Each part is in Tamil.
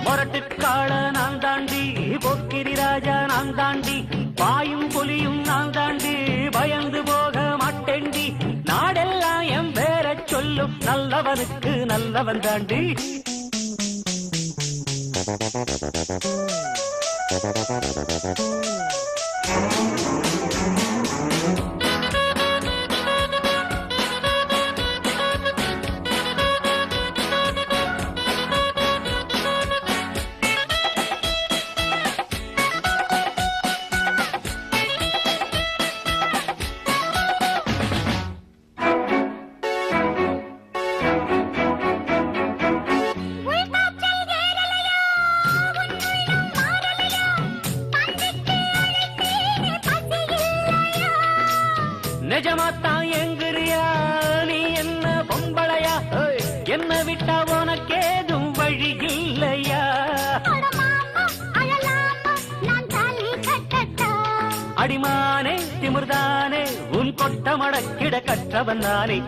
மொரட்டுக்காள நான் தாண்டி, போக்கிரி ராஜா நான் தாண்டி, பாயும் புலியும் நான் தாண்டி, பயந்து போக மாட்டேண்டி, நாடெல்லாம் என் பேர சொல்லும் நல்லவனுக்கு நல்லவன் தாண்டி. நிஜமாத்தான் எங்கிறியா நீ என்ன பொம்பளையா, என்ன விட்டா உனக்கேதும் வழி இல்லையா? அடிமானே திமிர்தானே உன் கொட்ட மடக்கிட கற்றவன் நானே.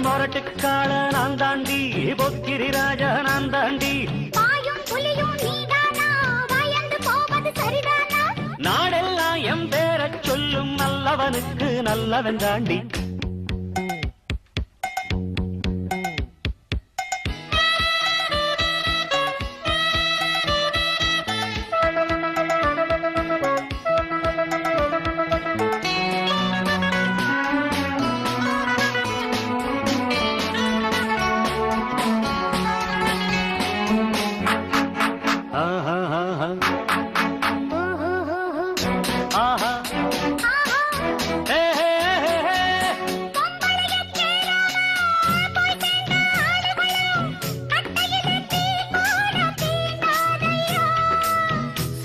மொரட்டுக்காள நான் தாண்டி, போக்கிரி ராஜா நான் தாண்டி, நாடெல்லாம் எம் பேர சொல்லும் நல்லவனுக்கு நல்லவன் தாண்டி.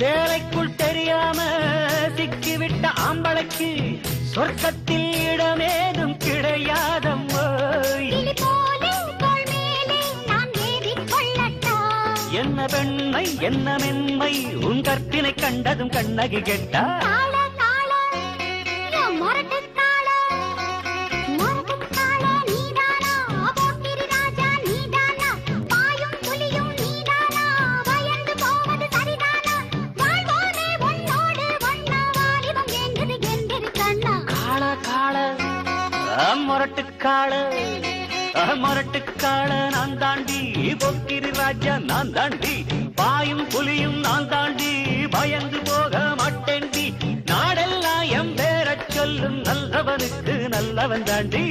சேலைக்குள் தெரியாம சிக்கிவிட்ட ஆம்பளைக்கு சொர்க்கத்தில் இடமேதும் கிடையாதம்மோ. என்ன பெண்மை என்ன மென்மை உன் கற்பினை கண்டதும் கண்ணகி கெட்டா. மொரட்டுக்காள நான் தாண்டி, போக்கிரி ராஜா நான் தாண்டி, பாயும் புலியும் நான் தாண்டி, பயந்து போக மாட்டேண்டி, நாடெல்லாம் எம் பேர சொல்லும் நல்லவனுக்கு நல்லவன் தாண்டி.